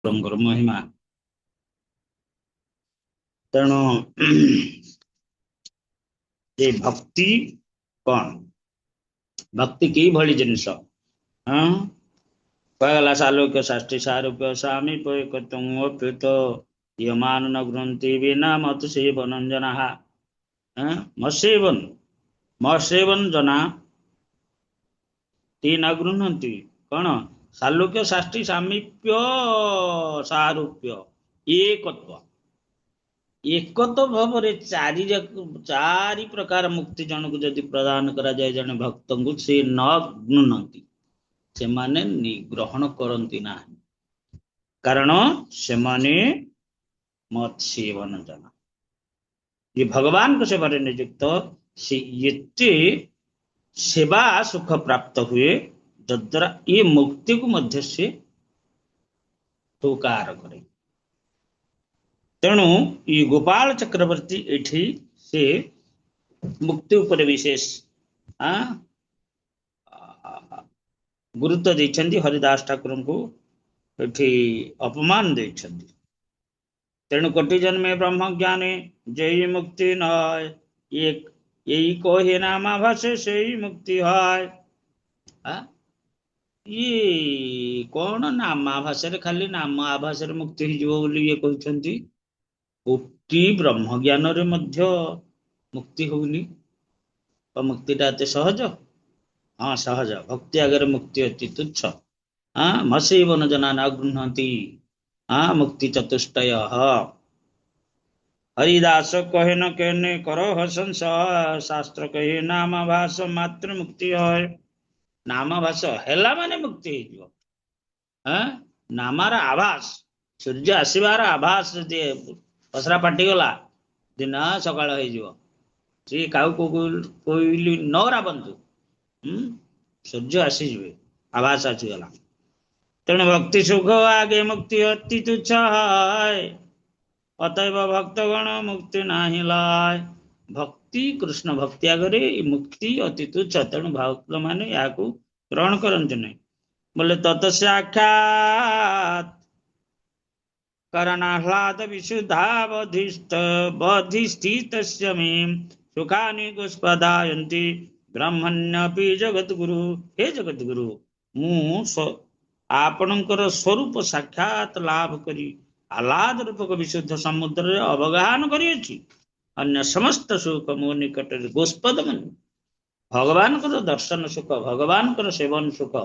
महिमा तेणु ये भक्ति कौन भक्ति की भली जिनस हाँ कहला सालोक्य साष्टि सारूप्य स्वामी पयत यमान न ग्रंथि बिना मत सेवन जना मसेवन जना तीन अगृहती कौन सालोक्य साष्टि सामीप्य सारूप्य एकत्व भाव चारि प्रकार मुक्ति जन को जदि प्रदान करा जाए जने भक्त को से न गृहती से माने ग्रहण करती ना कारण से माने मत सेवन जना ये भगवान को सेवा नियुक्त से ये सेवा सुख प्राप्त हुए जद्वारा ये मुक्ति को मध्य से स्वीकार करे तेणु ये गोपाल चक्रवर्ती एठी से मुक्ति उपर विशेष गुरुत्व देछन्ति हरिदास ठाकुर को एठी अपमान देछन्ति तेणु कोटि जन्मे ब्रह्म ज्ञाने जय मुक्ति न एक यही कहे नामा भाषे से ही मुक्ति है ये कौन नाम आभाषा खाली नाम आभाषा मुक्ति हो ये कहते कोटि ब्रह्म ज्ञान रे मध्य मुक्ति होनी मुक्तिटा एत सहज हाँ सहज भक्ति आगे मुक्ति अति तुच्छ हाँ मसेवन जना न गृहती हाँ मुक्ति चतुष्टय हरिदास कहे न कहने करो संसार शास्त्र कहे नाम भाष मात्र मुक्ति है नाम भाष है माने मुक्ति है नामार आभास सूर्य आसबार आभास जे पसरा पाटिगला दिन सकाल सी कोईली नौरा बंधु सूर्य आसीजे आभास आसीगला तेणु भक्ति सुख आगे मुक्ति अति तुच्छ है अतएव भक्तगण मुक्ति नाही लाय भक्ति कृष्ण भक्ति आगे मुक्ति अति तुच्छ तेणु भक्त माने या ग्रहण करते नहीं बोले तत्साक्षात् करणाह्लाद विशुद्धा बधिष्ठितस्य मे सुखानि गुष्पदायन्ति ब्रह्मण्यपि जगद्गुरु हे जगद्गुरु मु आपणकर स्वरूप साक्षात लाभ करी आह्लाद रूपक विशुद्ध समुद्र अवगाहन करियछि अन्य समस्त सुख मो निकट गोस्पद मन भगवान को दर्शन सुख भगवान को सेवन सुख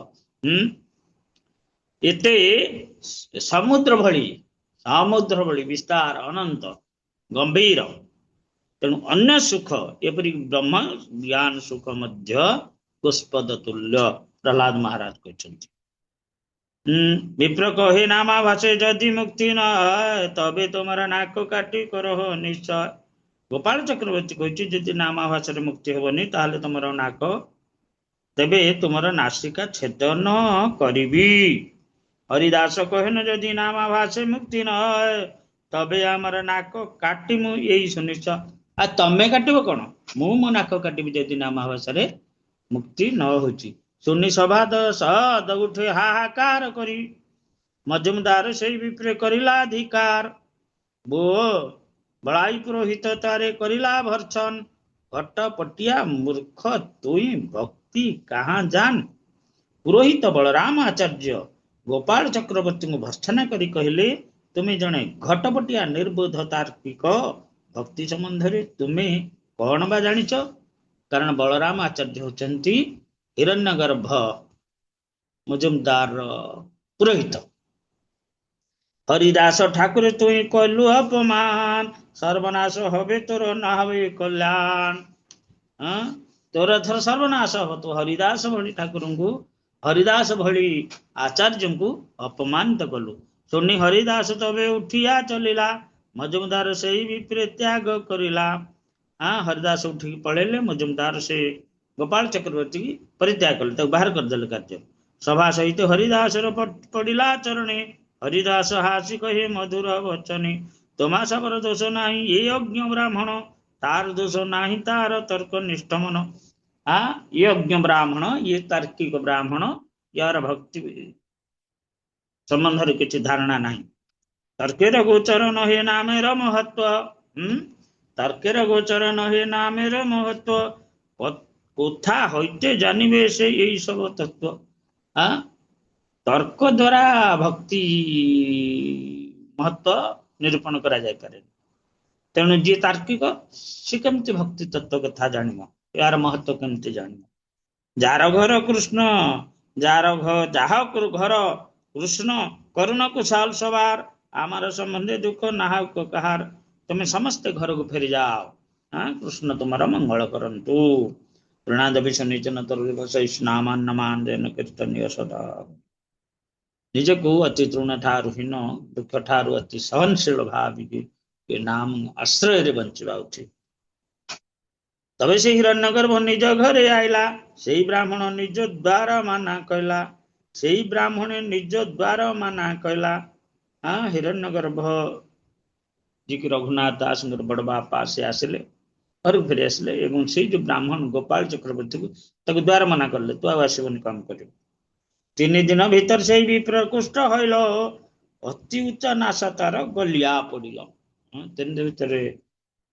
एते समुद्र भली विस्तार अनंत गंभीर तेणु अन्य सुख एपरि ब्रह्म ज्ञान सुख मध्य गोस्पद तुल्य प्रहलाद महाराज कहते विप्र कहे नामा भाषे जदि मुक्ति न तबे तुम्हारा नाक काटी करो निश्चय गोपाल चक्रवर्ती कहछि जदि नामा भाषा मुक्ति हेबनी ताहले तुमर नाक तेबे तुमर नासिका छेदन करिबी हरिदास कहन जदि नामा भाषे मुक्ति न तबे आमर नाक काटी मु यही सुनिश्चय आ तमे काटिबो कोन मो नाक काटिबी जदि नामा भाषा मुक्ति न होची सुनी सभा सद उठे हाहाकार करी मजुमदार से विप्रे करिला अधिकार बो बड़ाई पुरोहित तारे करिला भर्छन घटपटिया मूर्ख तुई भक्ति कहाँ जान पुरोहित बलराम आचार्य गोपाल चक्रवर्ती को भर्सना करी कहले तुम्हें जने घटपटिया निर्बोध तार्किक भक्ति संबंध रे तुम्हें कौन बा जानिच कारण बलराम आचार्य होचंती हिरण्यगर्भ मुजुमदार पुरोहित हरिदास ठाकुर तुई कहलु अपमान सर्वनाश हबे तोर न हबे कल्याण तोर थर सर्वनाश हो तो हरिदास भली ठाकुर को हरिदास भली आचार्य को अपमानित कलु सुनी हरिदास तबे उठिया चलिला मजुमदार से विप्रे त्याग करिला हरिदास उठी पड़ेले मजुमदार से गोपाल चक्रवर्ती की परित्याग कले बाहर करदे कार्य सभा सहित हरिदास पड़िला चरणे हरिदास हासी कहे मधुर वचने तमा सबर दोष नाही ये अज्ञ ब्राह्मण तार दोष नाही तार तर्क निष्ठ मन ये अज्ञ ब्राह्मण ये तार्किक ब्राह्मण यार भक्ति ସମ୍ବନ୍ଧରେ କିଛି ଧାରଣା ନାହିଁ। ତର୍କେର ଗୋଚର ନହେ ନାମେର ମହତ୍ଵ। তর্কের গোচর নহে নামের মহত্ব, কোথা হইতে জানিবে সে এই সব তত্ত্ব। তর্ক দ্বারা ভক্তি মহত্ব নিরୂପଣ କରାଯାଇପାରେ। ତେଣୁ ଯିଏ ତାର୍କିକ ସେ କେମିତି ଭକ୍ତି ତତ୍ତ୍ୱ କଥା ଜାଣିବ, ଏହାର ମହତ୍ଵ କେମିତି ଜାଣିବ? ଯାହାର ଘର କୃଷ୍ଣ, ଯାହା ଘର କୃଷ୍ଣ କରୁଣ କୁଶାଲ ସବାର, ଆମର ସମ୍ବନ୍ଧେ ଦୁଃଖ ନାହକ କାହାର। ତମେ ସମସ୍ତେ ଘରକୁ ଫେରି ଯାଅ, କୃଷ୍ଣ ତୁମର ମଙ୍ଗଳ କରନ୍ତୁ। ପ୍ରଣାଦେବୀ ଶନିଚନ ତରୁଷନାମାନ ନମାନ ଜନ କୀର୍ତ୍ତନୀୟ ସଦା। ନିଜକୁ ଅତି ତୃଣ ଠାରୁ ହୀନ, ଦୁଃଖ ଠାରୁ ଅତି ସହନଶୀଳ ଭାବିକି ଏ ନାମ ଆଶ୍ରୟରେ ବଞ୍ଚିବା ଉଚିତ। তবে সেই হিরণ্যগর্ভ নিজ ঘরে আইলা, সেই ব্রাহ্মণ নিজ দ্বার মানা কইলা। সেই ব্রাহ্মণে নিজ দ্বার মানা কইলা। হিরণ্যগর্ভ ଯିଏକି ରଘୁନାଥ ଦାସଙ୍କର ବଡ ବାପା ସେ ଆସିଲେ, ଘରକୁ ଫେରି ଆସିଲେ ଏବଂ ସେଇ ଯୋଉ ବ୍ରାହ୍ମଣ ଗୋପାଳ ଚକ୍ରବର୍ତ୍ତୀକୁ ତାକୁ ଦ୍ୱାର ମନା କଲେ, ତୁ ଆଉ ଆସିବନି କାମ କରିବୁ। 3 ଦିନ ଭିତରେ ସେଇ ବିପ୍ର କୁଷ୍ଠ ହଇଲ, ଅତି ଉଚ୍ଚ ନାଶା ତାର ଗଲିଆ ପଡିଲ। 3 ଦିନ ଭିତରେ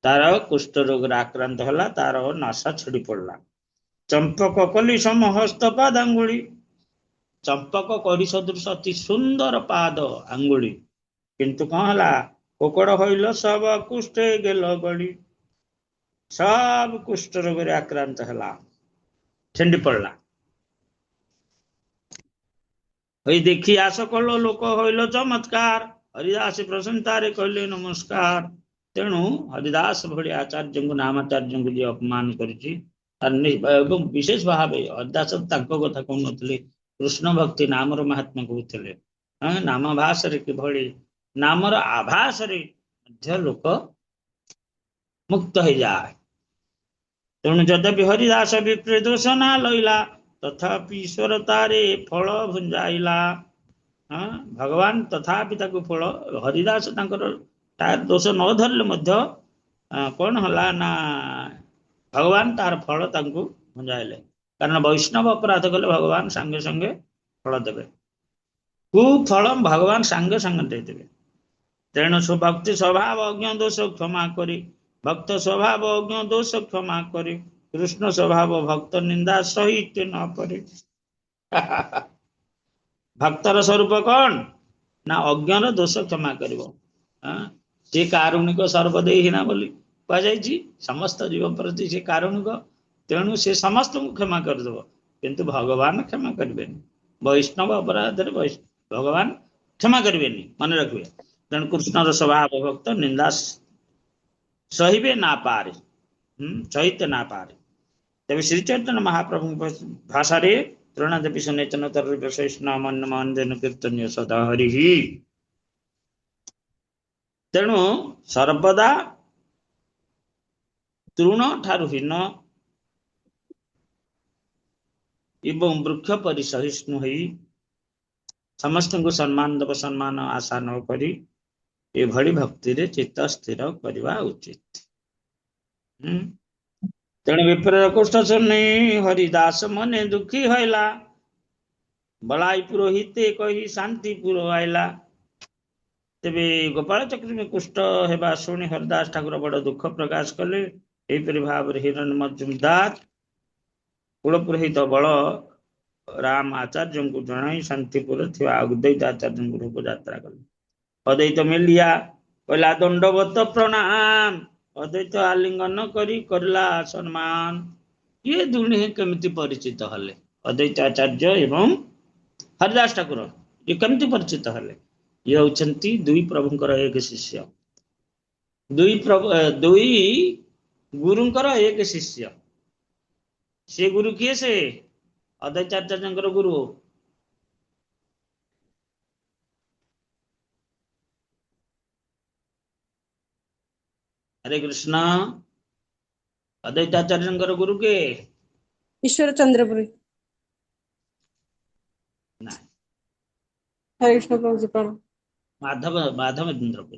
ତାର କୁଷ୍ଠ ରୋଗରେ ଆକ୍ରାନ୍ତ ହେଲା, ତାର ନାଶା ଛିଡି ପଡିଲା। ଚମ୍ପକ କଲି ସମ ହସ୍ତ ପାଦ ଆଙ୍ଗୁଳି, ଚମ୍ପକ କଢି ସଦୃଶ ଅତି ସୁନ୍ଦର ପାଦ ଆଙ୍ଗୁଳି, କିନ୍ତୁ କଣ ହେଲା? କୋକଡ ହଇଲ ସବ କୁଷ୍ଠେ ଗେଲ ଗଳି, ସବ କୁଷ୍ଠ ରୋଗରେ ଆକ୍ରାନ୍ତ ହେଲା, ଛିଣ୍ଡି ପଡିଲା। ওই দেখি আশ কল লোক হইল চমৎକାର, হরিଦାସ ପ୍ରଶଂସାରେ କହିଲେ ନମସ୍କାର। ତେଣୁ ହରିଦାସ ଭଳି ଆଚାର୍ଯ୍ୟଙ୍କୁ, ନାମାଚାର୍ଯ୍ୟଙ୍କୁ ଯିଏ ଅପମାନ କରିଛି, ଏବଂ ବିଶେଷ ଭାବେ ହରିଦାସ ତାଙ୍କ କଥା କହୁନଥିଲେ, କୃଷ୍ଣ ଭକ୍ତି ନାମର ମହାତ୍ମା କହୁଥିଲେ। ନାମ ଭାଷରେ କିଭଳି ନାମର ଆଭାସରେ ମଧ୍ୟ ଲୋକ ମୁକ୍ତ ହେଇଯାଏ। ତେଣୁ ଯଦ୍ୟପି ହରିଦାସ ବିପ୍ର ଦୋଷ ନା ଲଇଲା, ତଥାପି ଈଶ୍ୱର ତାରେ ଫଳ ଭୁଞ୍ଜାଇଲା। ଭଗବାନ ତଥାପି ତାକୁ ଫଳ, ହରିଦାସ ତାଙ୍କର ଦୋଷ ନ ଧରିଲେ ମଧ୍ୟ କଣ ହେଲା ନା ଭଗବାନ ତାର ଫଳ ତାଙ୍କୁ ଭୁଞ୍ଜାଇଲେ। କାରଣ ବୈଷ୍ଣବ ଅପରାଧ କଲେ ଭଗବାନ ସାଙ୍ଗେ ସାଙ୍ଗେ ଫଳ ଦେବେ, କୁଫଳ ଭଗବାନ ସାଙ୍ଗେ ସାଙ୍ଗେ ଦେଇଦେବେ। ତେଣୁ ଭକ୍ତି ସ୍ୱଭାବ ଅଜ୍ଞ ଦୋଷ କ୍ଷମା କରି, ଭକ୍ତ ସ୍ୱଭାବ ଅଜ୍ଞ ଦୋଷ କ୍ଷମା କରି, କୃଷ୍ଣ ସ୍ୱଭାବ ଭକ୍ତ ନିନ୍ଦା ସହିତ ନ ପରି। ଭକ୍ତର ସ୍ୱରୂପ କଣ ନା ଅଜ୍ଞର ଦୋଷ କ୍ଷମା କରିବ। ସେ କାରୁଣିକ ସର୍ବଦେହିନା ବୋଲି କୁହାଯାଇଛି, ସମସ୍ତ ଜୀବ ପ୍ରତି ସେ କାରୁଣିକ, ତେଣୁ ସେ ସମସ୍ତଙ୍କୁ କ୍ଷମା କରିଦେବ, କିନ୍ତୁ ଭଗବାନ କ୍ଷମା କରିବେନି। ବୈଷ୍ଣବ ଅପରାଧରେ ଭଗବାନ କ୍ଷମା କରିବେନି, ମନେ ରଖିବେ। ତେଣୁ କୃଷ୍ଣର ସ୍ୱଭାବ ଭକ୍ତ ନିନ୍ଦା ସହିବେ ନା ପାରେ, ସହିତେ ନା ପାରେ। ତେବେ ଶ୍ରୀ ଚୈତନ୍ୟ ମହାପ୍ରଭୁଙ୍କ ଭାଷାରେ ତୃଣାଦେବୀ ସନେଚନ ତରୁଷନାମାନ କୀର୍ତ୍ତନୀୟ ସଦା ହରି। ତେଣୁ ସର୍ବଦା ତୃଣ ଠାରୁ ହୀନ ଏବଂ ବୃକ୍ଷ ପରି ସହିଷ୍ଣୁ ହୋଇ ସମସ୍ତଙ୍କୁ ସମ୍ମାନ ଦେବ, ସମ୍ମାନ ଆଶା ନ କରି ଏଭଳି ଭକ୍ତିରେ ଚିତ୍ତ ସ୍ଥିର କରିବା ଉଚିତ। ତେଣୁ ବିପ୍ରର କୁଷ୍ଠ ଶୁଣି ହରିଦାସ ମନେ ଦୁଃଖୀ ହଇଲା, ବଳାଇ ପୁରୋହିତେ କହି ଶାନ୍ତିପୁର ଆଇଲା। ତେବେ ଗୋପାଳ ଚକ୍ରବର୍ତ୍ତୀ କୁଷ୍ଠ ହେବା ଶୁଣି ହରିଦାସ ଠାକୁର ବଡ ଦୁଃଖ ପ୍ରକାଶ କଲେ। ଏହିପରି ଭାବରେ ହିରଣ୍ୟ ମଜୁମଦାର କୁଳ ପୁରୋହିତ ବଳ ରାମ ଆଚାର୍ଯ୍ୟଙ୍କୁ ଜଣାଇ ଶାନ୍ତିପୁରରେ ଥିବା ଅଦ୍ୱୈତ ଆଚାର୍ଯ୍ୟଙ୍କ ଗୃହକୁ ଯାତ୍ରା କଲେ। ଅଦ୍ୱୈତ ମିଳିଆ କହିଲା ଦଣ୍ଡବତ ପ୍ରଣାମ, ଅଦ୍ୱୈତ ଆଲିଙ୍ଗନ କରି କରିଲା ସମ୍ମାନ। ଇଏ ଦୁହେଁ କେମିତି ପରିଚିତ ହେଲେ? ଅଦ୍ୱୈତ ଆଚାର୍ଯ୍ୟ ଏବଂ ହରିଦାସ ଠାକୁର ଇଏ କେମିତି ପରିଚିତ ହେଲେ? ଇଏ ହଉଛନ୍ତି ଦୁଇ ପ୍ରଭୁଙ୍କର ଏକ ଶିଷ୍ୟ, ଦୁଇ ଗୁରୁଙ୍କର ଏକ ଶିଷ୍ୟ। ସେ ଗୁରୁ କିଏ? ସେ ଅଦ୍ୱୈତ ଆଚାର୍ଯ୍ୟଙ୍କର ଗୁରୁ। ହରେ କୃଷ୍ଣ। ଅଦ୍ୱୈତ ଆଚାର୍ଯ୍ୟଙ୍କର ଗୁରୁ କିଏ? ଈଶ୍ୱର ଚନ୍ଦ୍ରପୁରୀ। ନା, ହରେ କୃଷ୍ଣ ପ୍ରଭୁଜୀ ପ୍ରଣାମ। ମାଧବେନ୍ଦ୍ରପୁରୀ।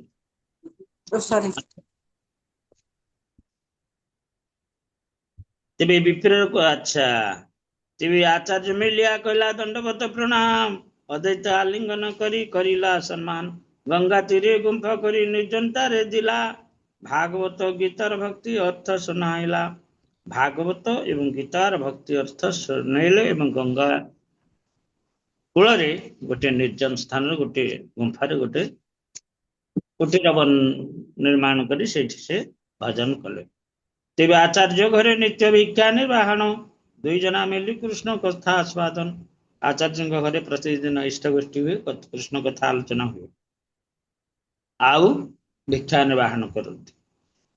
ସରି। ତେବେ ବିପ୍ର, ଆଚ୍ଛା, ତେବେ ଆଚାର୍ଯ୍ୟ ମିଳିଆ କହିଲା ଦଣ୍ଡବତ ପ୍ରଣାମ, ଅଦ୍ୱୈତ ଆଲିଙ୍ଗନ କରିଲା ସମ୍ମାନ ଗଙ୍ଗା ତୀରେ ଗୁମ୍ଫା କରି ନିର୍ଜନତାରେ ଦିଲା ଭାଗବତ ଗୀତାର ଭକ୍ତି ଅର୍ଥ ଶୁଣାଇଲା ଭାଗବତ ଏବଂ ଗୀତାର ଭକ୍ତି ଅର୍ଥ ଶୁଣାଇଲେ ଏବଂ ଗଙ୍ଗା କୂଳରେ ଗୋଟେ ନିର୍ଜନ ସ୍ଥାନରେ ଗୋଟେ ଗୁମ୍ଫାରେ ଗୋଟେ କୁଟୀର ନିର୍ମାଣ କରି ସେଇଠି ସେ ଭଜନ କଲେ। ତେବେ ଆଚାର୍ଯ୍ୟ ଘରେ ନିତ୍ୟ ଭିକ୍ଷା ନିର୍ବାହନ ଦୁଇ ଜଣ ମିଳି କୃଷ୍ଣ କଥା ଆସ୍ୱାଦନ ଆଚାର୍ଯ୍ୟଙ୍କ ଘରେ ପ୍ରତିଦିନ ଇଷ୍ଟ ଗୋଷ୍ଠୀ ହୁଏ କୃଷ୍ଣ କଥା ଆଲୋଚନା ହୁଏ ଆଉ ଭିକ୍ଷା ନିର୍ବାହନ କରନ୍ତି।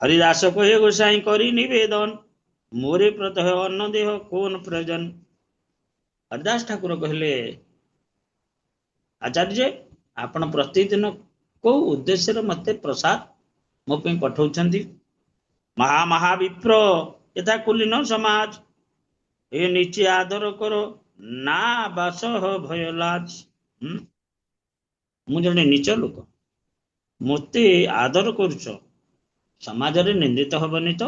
ହରିଦାସ କହେ ଗୋସାଇଁ କରି ନିବେଦନ ମୋରେ ପ୍ରତଃ ଅନ୍ନ ଦେହ କୌନ ପ୍ରୟୋଜନ। ହରିଦାସ ଠାକୁର କହିଲେ ଆଚାର୍ଯ୍ୟ ଆପଣ ପ୍ରତିଦିନ କୋଉ ଉଦ୍ଦେଶ୍ୟରେ ମତେ ପ୍ରସାଦ ମୋ ପାଇଁ ପଠାଉଛନ୍ତି। ମହାବିପ୍ର ଏଥା କୁଲିନ ସମାଜ ଏ ନିଚେ ଆଦର କର ନା ବାସ ଭୟ ଲାଜ। ମୁଁ ଜଣେ ନିଚ ଲୋକ ମତେ ଆଦର କରୁଛ ସମାଜରେ ନିନ୍ଦିତ ହବନି ତ।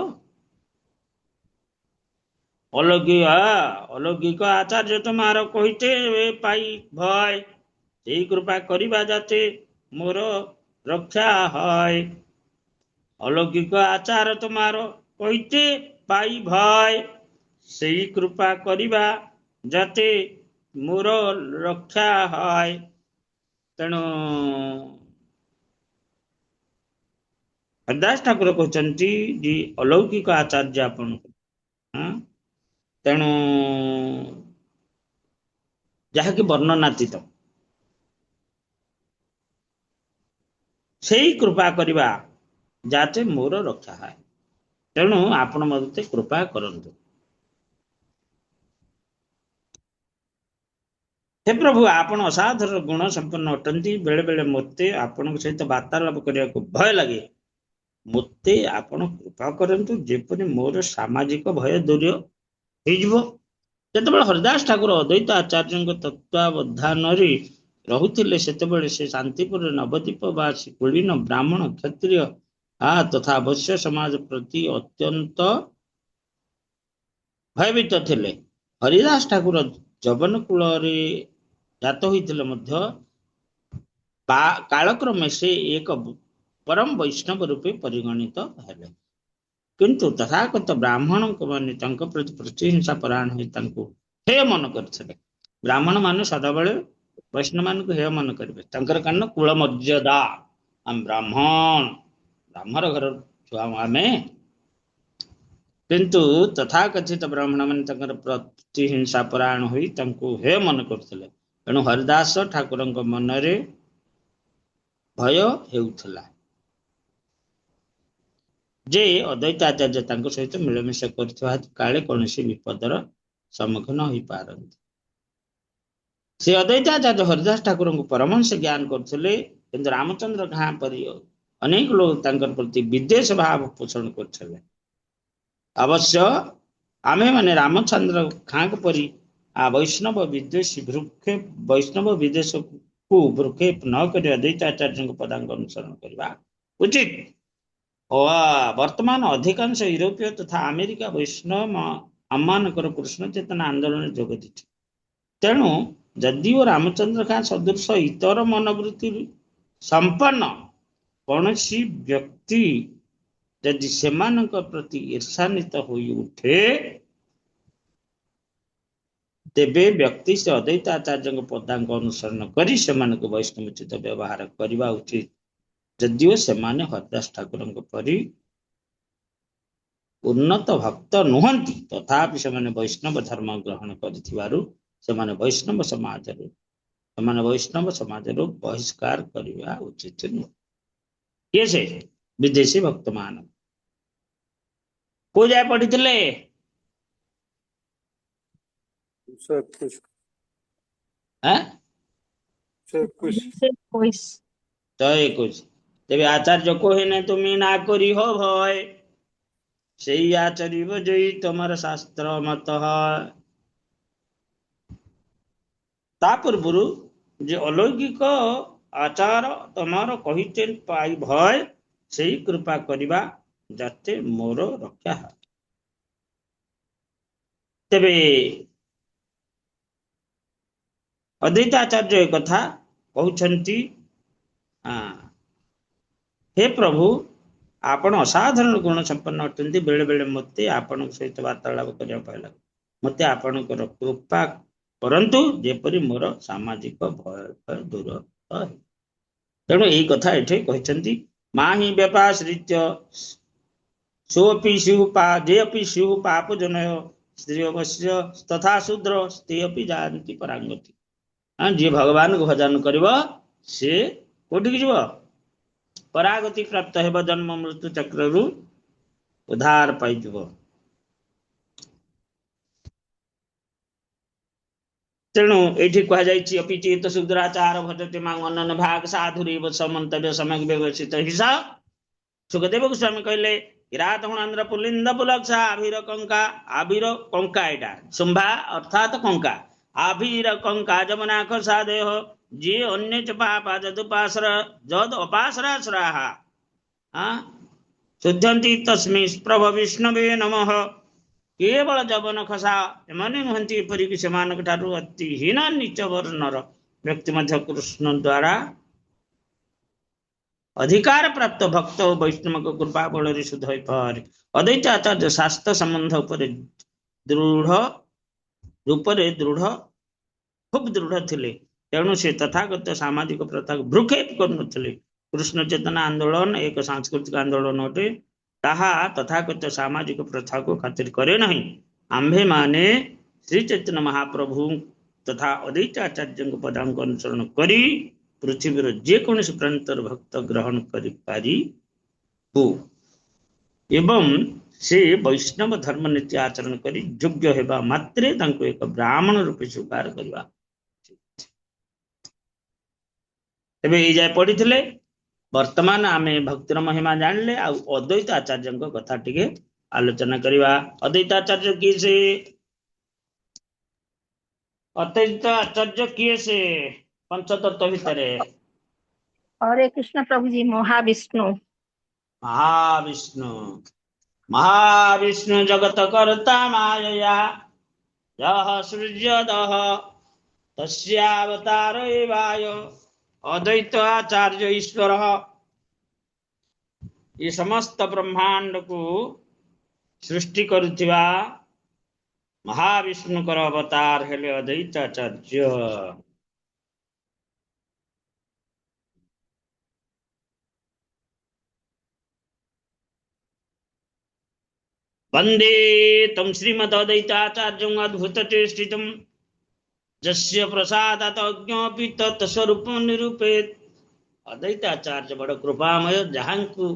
অলৌকিক আচার্য তোমার কহিতে পাই ভয় সেই কৃপা করিবা যাতে মোর রক্ষা হয়। অলৌকিক আচার তোমার কহিতে পাই ভয় সেই কৃপা করিবা যাতে মোর রক্ষা হয়। ତେଣୁ ହରିଦାସ ଠାକୁର କହୁଛନ୍ତି ଯେ ଅଲୌକିକ ଆଚାର୍ଯ୍ୟ ଆପଣଙ୍କୁ ତେଣୁ ଯାହାକି ବର୍ଣ୍ଣନାତୀତ ସେଇ କୃପା କରିବା ଯାতে ମୋର ରକ୍ଷା হয়। ତେଣୁ ଆପଣ ମୋତେ କୃପା କରନ୍ତୁ। ହେ ପ୍ରଭୁ ଆପଣ ଅସାଧାରଣ ଗୁଣ ସମ୍ପନ୍ନ ଅଟନ୍ତି ବେଳେ ବେଳେ ମୋତେ ଆପଣଙ୍କ ସହିତ ବାର୍ତ୍ତାଳାପ କରିବାକୁ ଭୟ ଲାଗେ ମୋତେ ଆପଣ କୃପା କରନ୍ତୁ ଯେପରି ମୋର ସାମାଜିକ ଭୟ ଦୂର ହେଇଯିବ। ଯେତେବେଳେ ହରିଦାସ ଠାକୁର ଅଦ୍ୱୈତ ଆଚାର୍ଯ୍ୟଙ୍କ ତତ୍ତ୍ୱାବଧାନରେ ରହୁଥିଲେ ସେତେବେଳେ ସେ ଶାନ୍ତିପୁରରେ ନବଦ୍ୱୀପବାସୀ କୁଳୀନ ବ୍ରାହ୍ମଣ କ୍ଷତ୍ରିୟ ତଥା ଅବଶ୍ୟ ସମାଜ ପ୍ରତି ଅତ୍ୟନ୍ତ ଭୟଭୀତ ଥିଲେ। ହରିଦାସ ଠାକୁର ଯବନ କୂଳରେ ଜାତ ହୋଇଥିଲେ ମଧ୍ୟ କାଳକ୍ରମେ ସେ ଏକ ପରମ ବୈଷ୍ଣବ ରୂପେ ପରିଗଣିତ ହେଲେ କିନ୍ତୁ ତଥାଗତ ବ୍ରାହ୍ମଣଙ୍କ ମାନେ ତାଙ୍କ ପ୍ରତି ପ୍ରତିହିଂସା ପରାୟଣ ହୋଇ ତାଙ୍କୁ ହେୟ ମନ କରିଥିଲେ। ବ୍ରାହ୍ମଣ ମାନେ ସଦାବେଳେ ବୈଷ୍ଣବ ମାନଙ୍କୁ ହେୟ ମନ କରିବେ ତାଙ୍କର କାରଣ କୁଳ ମର୍ଯ୍ୟାଦା ଆମେ ବ୍ରାହ୍ମଣ ଘର ଛୁଆ ଆମେ କିନ୍ତୁ ତଥାକଥିତ ବ୍ରାହ୍ମଣ ମାନେ ତାଙ୍କର ପ୍ରତିହିଂସା ପରାୟଣ ହୋଇ ତାଙ୍କୁ ହେୟ ମନ କରୁଥିଲେ। ତେଣୁ ହରିଦାସ ଠାକୁରଙ୍କ ମନରେ ଭୟ ହେଉଥିଲା ଯେ ଅଦ୍ୱୈତ ଆଚାର୍ଯ୍ୟ ତାଙ୍କ ସହିତ ମିଳମିଶା କରୁଥିବା କାଳେ କୌଣସି ବିପଦର ସମ୍ମୁଖୀନ ହୋଇପାରନ୍ତି। ସେ ଅଦ୍ୱୈତ ଆଚାର୍ଯ୍ୟ ହରିଦାସ ଠାକୁରଙ୍କୁ ପରମହଂସ ଜ୍ଞାନ କରୁଥିଲେ କିନ୍ତୁ ରାମଚନ୍ଦ୍ର ଖାଁ ପରି ଅନେକ ଲୋକ ତାଙ୍କର ପ୍ରତି ବିଦ୍ୱେଷ ଭାବ ପୋଷଣ କରୁଥିଲେ। ଅବଶ୍ୟ ଆମେ ମାନେ ରାମଚନ୍ଦ୍ର ଖାଁଙ୍କ ପରି ବୈଷ୍ଣବ ବିଦ୍ୱେଷକୁ ଭ୍ରୁକ୍ଷେପ ନ କରି ଅଦ୍ୱୈତ ଆଚାର୍ଯ୍ୟଙ୍କ ପଦାଙ୍କ ଅନୁସରଣ କରିବା ଉଚିତ। ବର୍ତ୍ତମାନ ଅଧିକାଂଶ ୟୁରୋପୀୟ ତଥା ଆମେରିକା ବୈଷ୍ଣବ ଆମମାନଙ୍କର କୃଷ୍ଣ ଚେତନା ଆନ୍ଦୋଳନରେ ଯୋଗ ଦେଇଛି। ତେଣୁ ଯଦିଓ ରାମଚନ୍ଦ୍ର ଖାଁ ସଦୃଶ ଇତର ମନୋବୃତ୍ତି ସମ୍ପନ୍ନ କୌଣସି ବ୍ୟକ୍ତି ଯଦି ସେମାନଙ୍କ ପ୍ରତି ଈର୍ଷାନ୍ୱିତ ହୋଇ ଉଠେ ତେବେ ବ୍ୟକ୍ତି ସେ ଅଦ୍ୱୈତ ଆଚାର୍ଯ୍ୟଙ୍କ ପଦାଙ୍କ ଅନୁସରଣ କରି ସେମାନଙ୍କୁ ବୈଷ୍ଣବୋଚିତ ବ୍ୟବହାର କରିବା ଉଚିତ। ଯଦିଓ ସେମାନେ ହରିଦାସ ଠାକୁରଙ୍କ ପରି ଉନ୍ନତ ଭକ୍ତ ନୁହନ୍ତି ତଥାପି ସେମାନେ ବୈଷ୍ଣବ ଧର୍ମ ଗ୍ରହଣ କରିଥିବାରୁ ସେମାନେ ବୈଷ୍ଣବ ସମାଜରୁ ବହିଷ୍କାର କରିବା ଉଚିତ ନୁହେଁ। କିଏ ସେ ବିଦେଶୀ ଭକ୍ତ ମାନ କୋଉ ଯାଏ ପଢିଥିଲେ? 121। ତେବେ আচার্য কহিনে তুমি না করি হো ভয় সেই আচরিব যেই তোমার শাস্ତ୍ର মত হয়। ତା ପୂର୍ବରୁ ଯେ ଅଲୌକିକ ଆଚାର ତମର କହିତେ ପାଇ ଭୟ ସେଇ କୃପା କରିବା ଯାତେ ମୋର ରକ୍ଷା হয়। ତେବେ अद्वैताचार्य एक कथा कहउछंती हे प्रभु आपण असाधारण गुण संपन्न अटंती बेले बेले मते आपण सहित वार्तालाप करिया पाइला मते आपणकर कृपा परंतु जेपरि मोर सामाजिक भय दूर है तेणु यही कथा एठे कहछंती माहि व्यपाश्रित्य सोपि शिव पा जेपि शिव पाप जनय स्त्रीवश्य तथा शूद्र ते अपि जानती परांगति जे भगवान को भजन करिवो से कोठी जीव परागति प्राप्त हेब जन्म मृत्यु चक्र रु उद्धार पाइजिव तेणु एठी कहा जाइछि अपि चेत शूद्राचार भजते मां अनन भाग साधुरेव समन्तव्य समय व्यवस्थित हिसा सुखदेव गोस्वामी कहले किरात हुणांद्र पुलिंद पुलक्षा आभिर कंका एटा शुंभा अर्थात कंका आभिर कंका जमुना खसा देह जे अन्य च पापा जद अपासरासुराः शुद्धंती तस्मै प्रभ विष्णवे नमः केवल जवन खसा एमाने नुहंती एपरिक सेमानक ठारू अति हीन नीच वर्णर व्यक्ति मध्य कृष्ण द्वारा अधिकार प्राप्त भक्त और वैष्णव को कृपा बल शुद्ध हो पारे अद्वैत आचार्य शास्त्र संबंध उपर दृढ़ खूब दृढ़ थिले तेणु से तथागत सामाजिक प्रथा भ्रुक्षेप करुनथिले कृष्ण चेतना आंदोलन एक सांस्कृतिक आंदोलन अटे ताहा तथागत सामाजिक प्रथा को खातिर करे नहीं आंभे माने श्री चैतन्य महाप्रभु तथा अद्वैत आचार्य पदांक अनुसरण करी पृथ्वीर जेकोसी प्रांतर भक्त ग्रहण करि पारिबु एवं से वैष्णव धर्म नीति आचरण करी योग्य हेबा मात्रे तांको एक ब्राह्मण रूपे स्वीकार करबा एबे ए जाय पढ़िथिले वर्तमान आमे भक्तिर महिमा जानले आ अद्वैत आचार्य कथा टिके आलोचना करिवा अद्वैत आचार्य किए से अद्वैत आचार्य किए से पंचतत्व भितर हरे कृष्ण प्रभु जी महाविष्णु महाविष्णु महाविष्णु जगत कर्ता मायया यः सृज्यदः तस्यावतार एवाय अद्वैत आचार्य ईश्वर ये समस्त ब्रह्मांड को सृष्टि करुथिबा महाविष्णुकर अवतार हेले अद्वैत आचार्य वंदे तम श्रीमद्वैताचार्यं अद्भुतचेष्टितं जस्य प्रसादात् अज्ञोऽपि तत्स्वरूपं निरूपेत अद्वैताचार्य बड़ कृपामय जहां को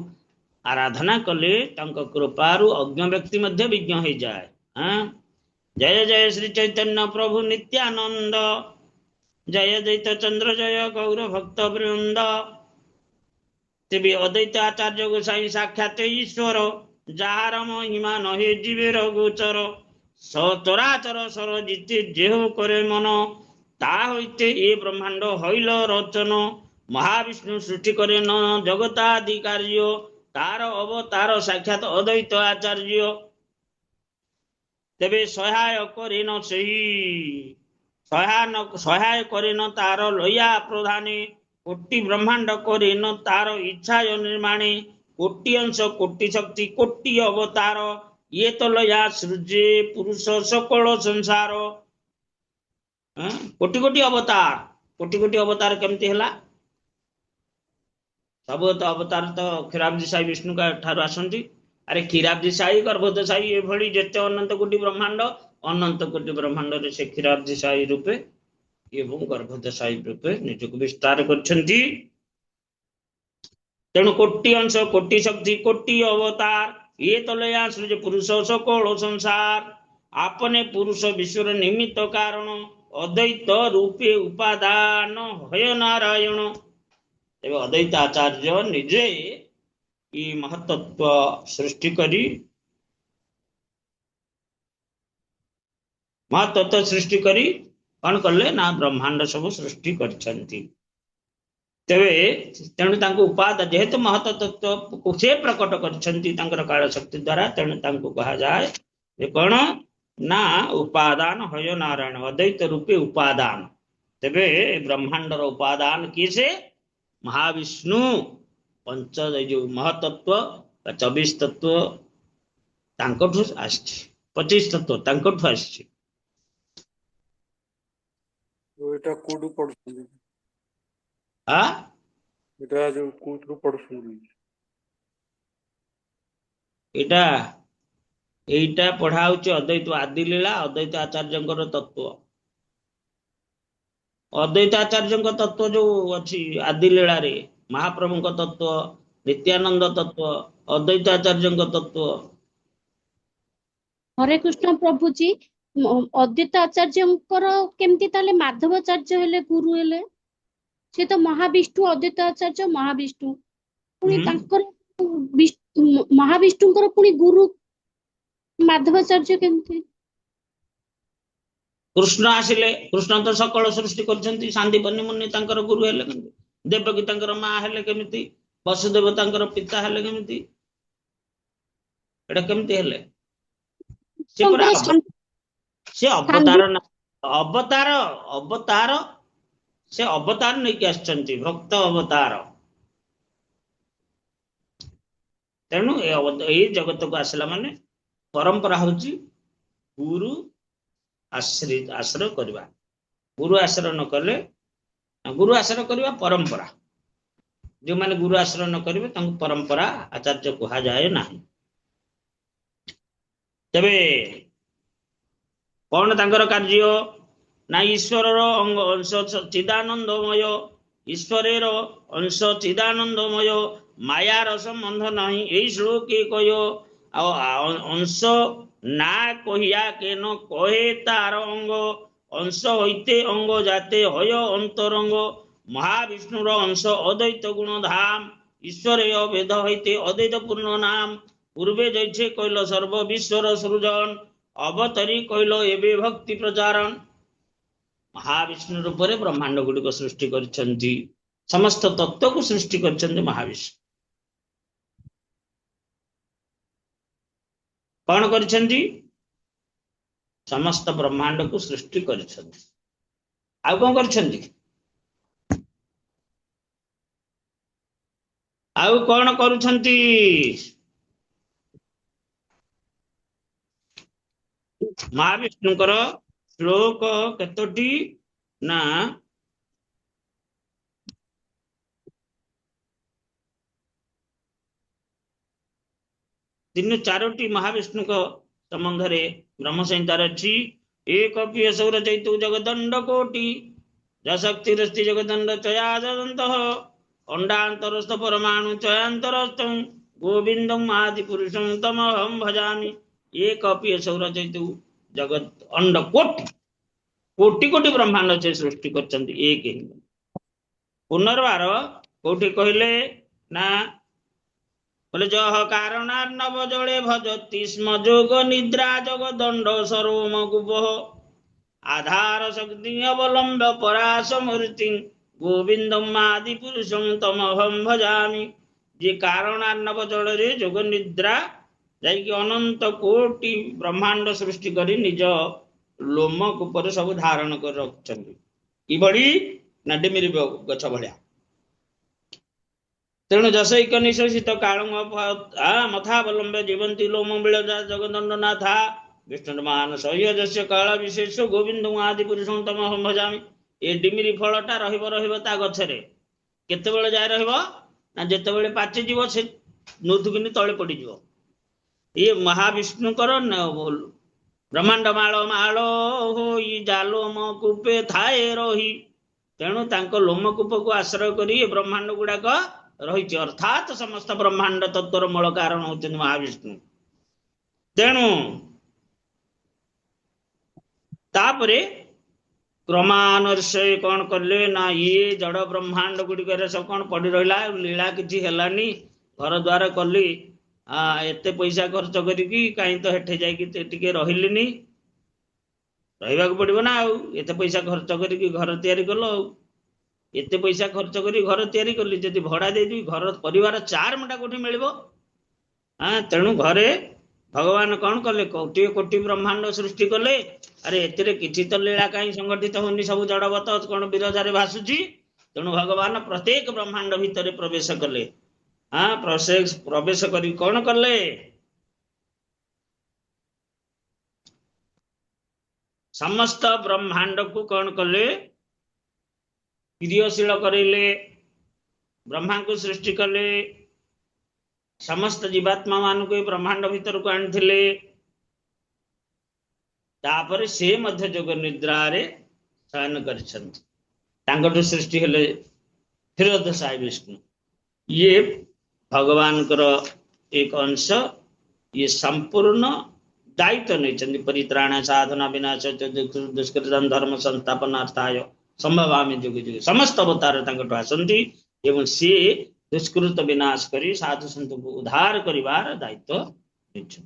आराधना कले तांको कृपारु अज्ञ व्यक्ति मध्य विज्ञ हो जाए जय जय श्री चैतन्य प्रभु नित्यानंद जय दैत चंद्र जय गौर भक्त वृंद तेबे अद्वैत आचार्य गोसाई साक्षात ईश्वर जार महिमा नहे जीवेर गोचर सचराचर सर जिते जेह करे मन ता होइते ए ब्रह्मांड हईल रचन महाविष्णु सृष्टि करे न जगतादि कार्य तार अवतार साक्षात अद्वैत आचार्य तेबे सहाय करे न सही सहाय करे न तार लया प्रधाने कोटि ब्रह्मांड करे न तार इच्छा निर्माणे कोटि अंश कोटि शक्ति कोटि अवतार ये तो लया सृजे पुरुष सकल संसार कोटि कोटि अवतार केमती हैला सब तो अवतार तो क्षीराब्दी साई विष्णु का ठार आसंती अरे क्षीराब्दी साई गर्भोद साई ए भली जेते अनंत कोटि ब्रह्मांड रे से क्षीराब्दी साई रूपे एवं गर्भोद साई रूपे निजको विस्तार करछंती तेणु कोटि अंश कोटि शक्ति कोटि अवतार ये तलया सृज पुरुष सकल संसार आपने पुरुष विश्व निमित्त कारण अद्वैत रूपे उपादान हय नारायण एवं अद्वैत आचार्य निजे ये महत्त्व सृष्टि करी कौन कले ना ब्रह्मांड सब सृष्टि करछंती तेवे तेणु तांको उपादान जेहेतु महत्त्व से प्रकट करछंती तांकर काल शक्ति द्वारा तेणु तांको कहा जाए ये कौन ना उपादान हय नारायण अद्वैत रूपे उपादान तेबे ब्रह्मांडर उपादान किए से महाविष्णु पंच जो महतत्व 24 तत्व तांकठु आछि 25 तत्व तांकठु आछि तो एटा कोडू पढ़ुछंदी आ एटा जो कोडू पढ़ुछंदी एटा एटा पढ़ा होछि अद्वैत आदि लीला अद्वैत आचार्यंकर तत्व अद्वैत आचार्यंक तत्व जो अछि आदि लीला रे महाप्रभुंक तत्व नित्यानंद तत्व अद्वैत आचार्यंक तत्व हरे कृष्ण प्रभु जी अद्वैत आचार्यंकर केमती ताले माधवाचार्य हेले गुरु हेले से तो महाविष्णु अद्वैत आचार्य महाविष्णु पुणी हम्म। तांकर महाविष्णुंकर पुणी गुरु माधवाचार्य केमती कृष्ण आसिले कृष्ण तो सकल सृष्टि करछंती सांदीपनि मुनि तांकर गुरु हेले केमती देवकी तांकर मां हेले केमती वसुदेव तांकर पिता हेले केमती एटा केमती हेले से पुरा से अवतार ना अवतार अवतार से अवतार नहीं कि आछंती भक्त अवतार तेणु ए जगत को आसला माने परंपरा होची गुरु आश्रित आश्रय करवा गुरु आश्रय न कले गुरु आश्रय करवा परंपरा जो माने गुरु आश्रय न करिवे तांको परंपरा आचार्य कहा जाए नाही तबे कौन तांकर कार्य ना ईश्वर अंग अंश चिदानंदमय ईश्वरेर अंश चिदानंदमय मायार संबंध नहीं यही श्लोक कहो अंश ना कहिया के न कहे तार अंग अंश होते अंग जाते हय अंतरंग महाविष्णुर अंश अद्वैत गुण धाम ईश्वर वेद होते अद्वैत पूर्ण नाम पूर्वे जैसे कहल सर्व विश्वर सृजन अवतरी कहल एवं भक्ति प्रचारण महाविष्णु रूप में ब्रह्मांड गुड़िक सृष्टि करिसेंती समस्त तत्व को सृष्टि करिसेंती महाविष्णु कौन करिसेंती समस्त ब्रह्मांड को सृष्टि करिसेंती आउ कौन करिसेंती आउ कौन करुछंती महाविष्णुकर श्लोक केतोटी ना तीन चारोटी महाविष्णु को संबंध रे ब्रह्म संहितार अछि एक सौर चैतु जगदंड कोटि जशक्तिरस्ति जगदंड चयादंत अंडांतरस्थ परमाणु चयांतरस्थ गोविंदम आदि पुरुषं तमहं भजामि एक सौर चैतु जगत अंड कोटि कोटि कोटि ब्रह्मांड से सृष्टि करचंती एक ही पुनर्वार कोटि कहले ना बोले जह कारणार्णव जड़े भजति स्म जोग निद्रा जगदंड सर्वम गुबह आधार शक्ति अवलंब परास मूर्ति गोविंदम आदि पुरुषं तमहं भजामि जे कारणार्णव जड़े जोग निद्रा जाइए अनंत कोटि ब्रह्मांड सृष्टि करी निज लोमक ऊपर सब धारण कर रखछंती कि बड़ी ना डिमिरी गछ भलिया तेणु जसैक निशोषित कालंग मथावलंबे जीवंती लोम बिलजा जगदंड नाथा विष्णु मान सह्यजस्य काल विशेष गोविंद आदि पुरुषं तमहं भजामि ए डिमिरी फलटा रहिबो रहिबो ता गछरे केतेबेले जाय रहिबो ना जेतेबेले पाचि जीवो से नोथुकिनी तळे पड़ी जीवो ये महाविष्णुकर ब्रह्मांड माल माल हो जालोम कूपे थाए रही तेणु तांको लोमकूप को आश्रय करी ब्रह्मांड गुड़ाक रही अर्थात समस्त ब्रह्मांड तत्वर मूल कारण होते महाविष्णु तेणु तापरे क्रमानुसार कौन कले ना ये जड़ ब्रह्मांड गुड़िक सब कौन पड़ी रहा लीला किसी हेलानी घर द्वार कली एते पैसा खर्च करी कहीं तो हेठे जाके रही रहा पड़ो ना आते पैसा खर्च करी घर तैयारी कल एते पैसा खर्च करी घर तैयारी कली जदि भड़ा दे घर परिवार चार मटा कोठी मिल तेणु घरे भगवान कौन कले कोटि कोटि ब्रह्मांड सृष्टि कले अरे एतिरे किछि तो लीला कहीं संगठित होनी सब जड़वत कौन विरजारे भासुची तेणु भगवान प्रत्येक ब्रह्मांड भितर प्रवेश कले हाँ प्रवेश करी कौन कले समस्त ब्रह्मांड को कौन कले क्रियाशील करेले ब्रह्मा को सृष्टि कले समस्त जीवात्मा मान को ब्रह्मांड भीतर को आनी तापर से मध्य जोग निद्रा रे शयन कर सृष्टि हेले क्षीरोद साई विष्णु ये भगवान कर एक अंश ये संपूर्ण दायित्व नहीं परित्राण साधना विनाश दुष्कृतम धर्म संस्थापनार्थाय संभवामि जुगे जुगे समस्त अवतार आसती एवं सी दुष्कृत विनाश करी साधु सन्त को उद्धार करिवार दायित्व नहीं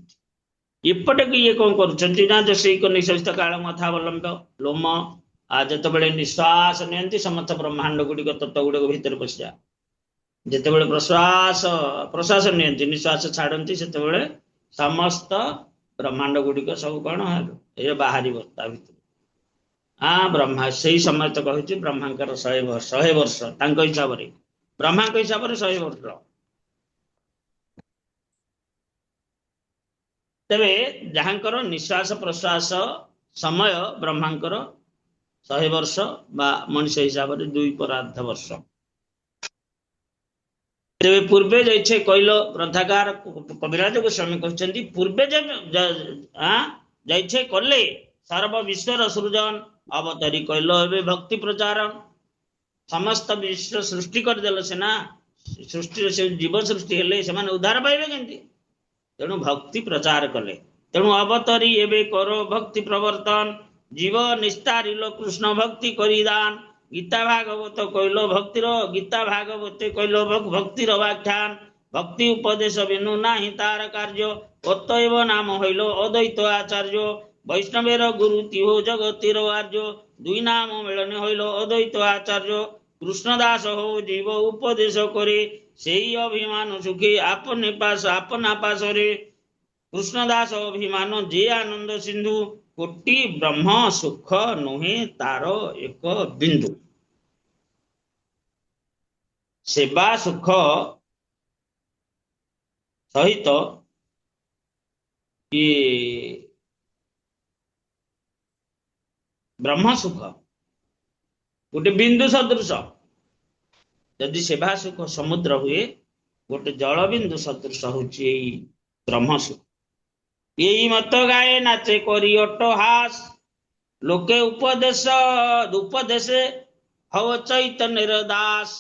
इपटे कि ये कौन कर जैक निश्चित काल मथावलंब लोम आ जिते बड़े निश्वास नियंती समस्त ब्रह्मांड गुड़िक तत्व गुड़िक भितर पशिया जिते बड़े प्रश्वास नियंती निश्वास छाड़ती से समस्त ब्रह्मांड गुड़िक सब कौन ये बाहरी ता भीतर हाँ ब्रह्मा से समय तो कहूँ ब्रह्मांकर 100 वर्ष हिसाब से ब्रह्मा हिसाब से 100 वर्ष तेरे जहाँकर निश्वास प्रश्वास समय ब्रह्मांकर 100 वर्ष बा मनुष्य हिसाब से 2.5 वर्ष तेरे पूर्वे जाइछे कहल ग्रंथकार कविराज गोस्वामी कहते पूर्वे जाइछे कले सर्व विश्वर सृजन अवतरी कहल ए भक्ति प्रचारण समस्त विश्व सृष्टि करदेल सेना सृष्टि से जीव सृष्टि हेले से उद्धार पाइबे केंती तेणु भक्ति प्रचार कले तेणु अवतरी एबे करो भक्ति प्रवर्तन जीव निस्तारिल कृष्ण भक्ति करिदान गीता भागवत कहल भक्तिर गीता भागवत कहल भक्तिर व्याख्यान भक्ति उपदेश बिनु नाही तार कार्य अतएव नाम हईल अद्वैत आचार्य वैष्णवेर गुरु तिहो जगतिर आर्य दुई नाम मिलन हईल अद्वैत आचार्य कृष्णदास हो जीव उपदेश करे सेई अभिमान सुखी आपने पास आपना पास रे कृष्णदास अभिमान जे आनंद सिंधु कोटि ब्रह्म सुख नुहे तार एक बिंदु सेवा सुख सहित ये ब्रह्म सुख गोटे बिंदु सदृश यदि सेवा सुख समुद्र हुए गोटे जल बिंदु सदृश होची ब्रह्म सुख यही मत गाए नाचे करी अट्टहास लोके उपदेश उपदेश हव चैतन्य दास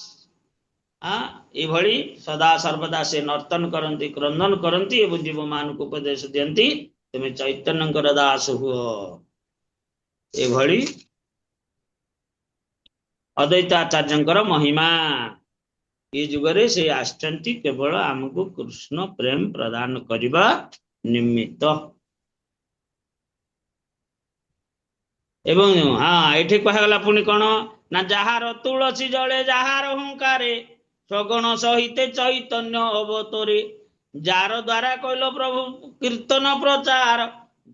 ये सदा सर्वदा से नर्तन करती क्रंदन करती एवं जीव मान को उपदेश दियंती तुम्हें चैतन्य दास हुओ ये अद्वैताचार्य महिमा ये जुगरे से आसचंती केवल आमको कृष्ण प्रेम प्रदान करने निमित्त एवं हाँ ये कहगला पुणी कौन ना जार तुलसी जले जार हुंकारे सगुण सहित चैतन्य अवतरे जार द्वारा कहल प्रभु कीर्तन प्रचार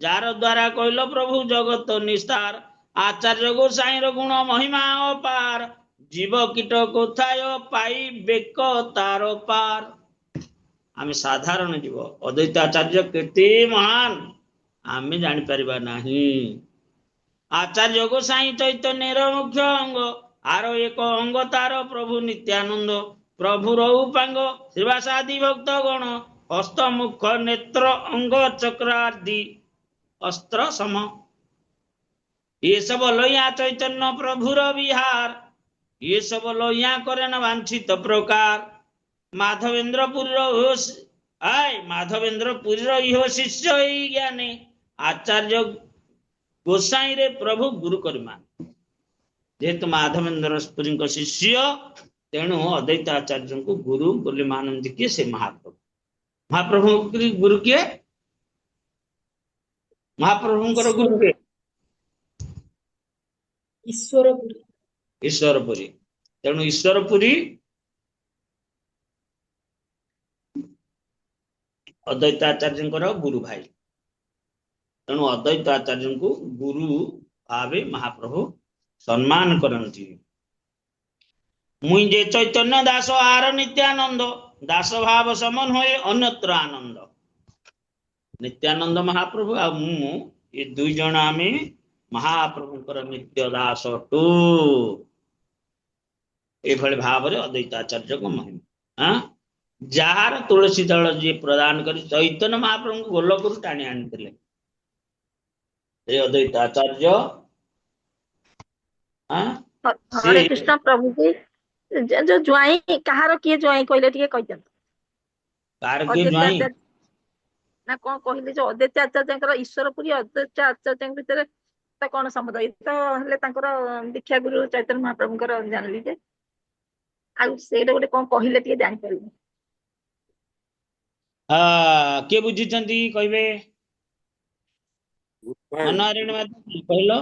जार द्वारा कहल प्रभु जगत निस्तार आचार्य गोसाई गुण महिमा अपार जीव कीट कोथाय पाई बेक तार पार आम साधारण जीव अद्वैत आचार्य केते महान आम जापर नहीं आचार्य गोसाई चैतन्य मुख्य अंग आर एक अंग तार प्रभु नित्यानंद प्रभु रूपांग श्रीवासादि भक्त गण हस्त मुख नेत्र अंग चक्रादि अस्त्र सम ये सब लैया चैतन्य प्रभुर विहार ये सब लैया करे न वांछित प्रकार माधवेन्द्रपुर माधवेन्द्रपुर शिष्य ज्ञाने आचार्य गोसाई रे प्रभु गुरु करिमा जेहेतु माधवेन्द्रपुरी शिष्य तेणु अद्वैत आचार्य को गुरु बोले मानंद किए से महाप्रभु महाप्रभु गुरु किए महाप्रभु गुरु के ईश्वरपुरी तेणु ईश्वरपुरी अद्वैत आचार्य गुरु भाई तेणु अद्वैत आचार्य को गुरु भावे महाप्रभु सम्मान करती मुई जे चैतन्य दास आर नित्यानंद दास भाव समन होए अन्यत्र आनंद नित्यानंद महाप्रभु आ मु ये दुई जन आमे महाप्रभुंकर नित्य दास टू एभଳି भावरे अद्वैताचार्य को महिमा हाँ जार तुलसी दल जी प्रदान कर चैतन्य महाप्रभु को गोलकरू टाणी आनी अद्वैताचार्य हाँ हरे कृष्ण प्रभु जी जो ज्वाई कहार किए ज्वाई कहले टिके कहते कार के ज्वाई ना कौन कहले जो अद्वैत आचार्य ईश्वरपुरी अद्वैत आचार्य भितर तो कौन समुदाय तो हेले तांकर दीक्षा गुरु चैतन्य महाप्रभुंकर जानली जे आ सेटा गोटे कौन कहले टिके जानि परिबे के बुझिचंती कहबे मनोहरण माता कहलो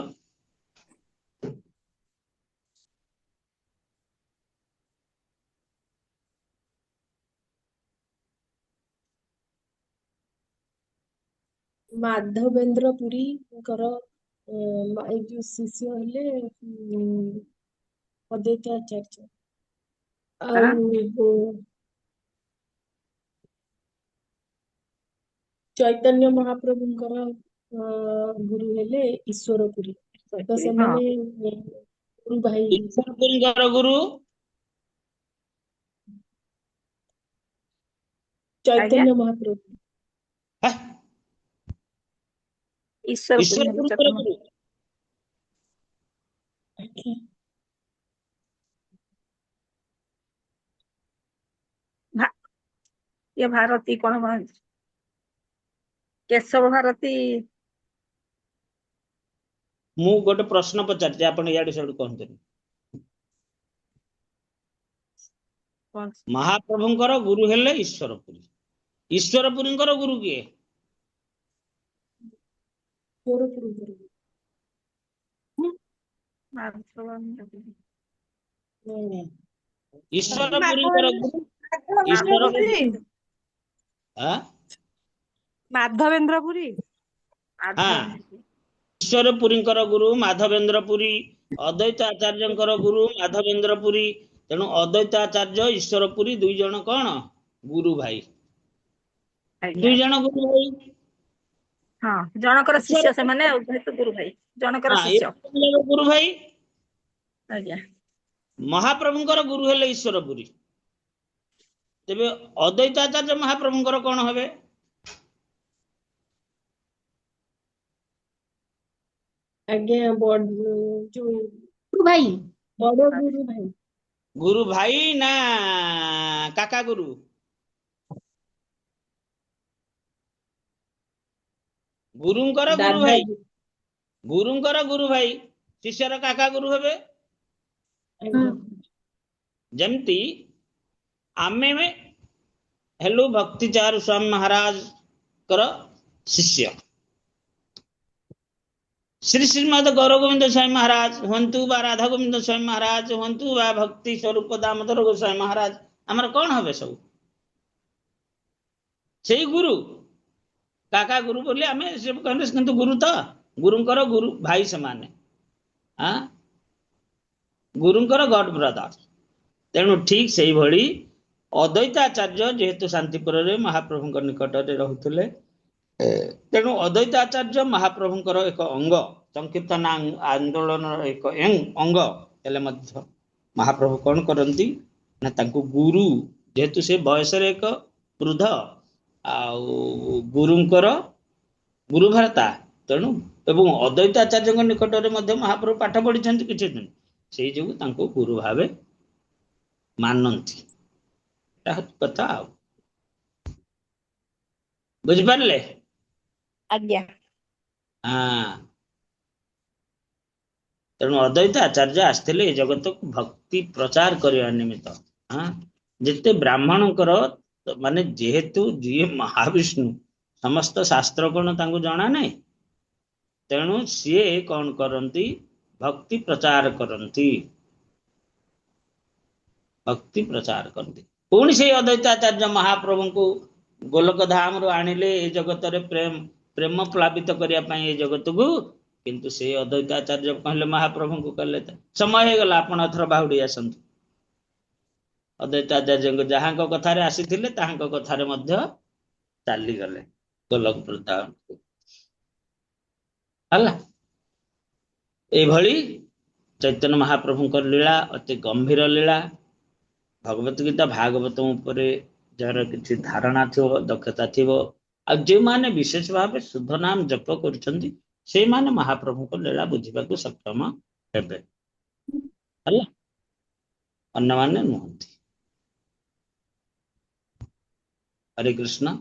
माधवेंद्र पुरी जो शिष्य हेले अद्वैत आचार्य चैतन्य महाप्रभुंकर गुरु हेले ईश्वरपुरी तो से माने गुरु भाई ईश्वरपुरींकर गुरु चैतन्य महाप्रभु ईश्वरपुरींकर गुरु ये भारती कौन केशव भारती मु गोटे प्रश्न पचारते आपण याडू साडू कहते महाप्रभुंकर गुरु हेले ईश्वरपुरी ईश्वरपुरींकर गुरु किए ईश्वरपुरींकर गुरु ईश्वर हाँ माधवेंद्र पुरी हाँ ईश्वरपुरींकर गुरु माधवेंद्र पुरी अद्वैत आचार्यंकर गुरु माधवेंद्र पुरी तेणु अद्वैत आचार्य ईश्वरपुरी दुई जन कौन गुरु भाई दुई जन गुरु भाई हाँ जनकर शिष्य से माने अद्वैत गुरु भाई जनकर शिष्य गुरु भाई आज्ञा महाप्रभुंकर गुरु हेले ईश्वरपुरी तेबे अद्वैत आचार्य महाप्रभुंकर कौन हबे आज्ञा बड़ जो गुरु भाई बड़ गुरु भाई ना काका गुरु गुरुंकर गुरु भाई शिष्यर काका गुरु हेबे जमती आमे में हेलो भक्तिचार स्वामी महाराज कर शिष्य श्री श्रीमद गौर गोविंद स्वामी महाराज हंतु बा राधा गोविंद स्वामी महाराज हंतु बा भक्ति स्वरूप दामोदर गोस्वामी महाराज आमर कौन हबे सब से गुरु काका गुरु बोले आमे सब कहले किंतु गुरु तो गुरुंकर गुरु भाई समान हाँ गुरुंकर गॉड ब्रदर तेणु ठीक से भली अद्वैताचार्य जेहेतु शांतिपुर रे महाप्रभुंक निकट रे रहुतले तेणु अद्वैताचार्य महाप्रभुंकर एक अंग संकीर्तन आंदोलन एक अंग हेले मध्य महाप्रभु कौन करती ना तांको गुरु जेहेतु से बयस रे एक वृद्ध गुरुंकर गुरु भरता तेणु एवं अद्वैताचार्य निकट रे मध्य महाप्रभु पाठ पढ़ी किसी दिन से जो तांको गुरु भावे मानती कथा बुझिपारे आज्ञा हाँ तेणु अद्वैत आचार्य आसते जगत को भक्ति प्रचार करने निमित्त हाँ जिते ब्राह्मण माने जेहेतु जी महाविष्णु समस्त शास्त्र कौन तांको जाना नहीं तेणु सी कौन करती भक्ति प्रचार करती भक्ति प्रचार करती पुणी से अद्वैताचार्य महाप्रभु को गोलोक धाम रु आनिले ए जगत रे प्रेम प्रेम प्लावित करिया पई ए जगत को किंतु से अद्वैत आचार्य कहले महाप्रभु को कहले समय हे गला आपण अथर बाहुडी आसंतु अद्वैत आचार्य जहां को कथा रे आसीथिले ताहां को कथा रे मध्य चाली गले गोलोक वृंदावन को हला ए भली चैतन्य महाप्रभु को लीला अति गंभीर लीला भगवत गीता भागवत ऊपर जार किसी धारणा थो दक्षता थो आ जे माने विशेष भाव शुद्ध नाम जप कर से माने महाप्रभु को लीला बुझा सक्षम हेबे हला अन्य माने नुहंती। हरे कृष्ण।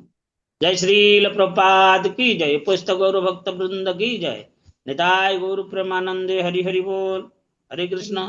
जय श्रील प्रभुपाद की जय। पुस्तक गौर भक्त वृंद की जय। निताय गौर प्रेमानंदे हरि हरि बोल। हरे कृष्ण।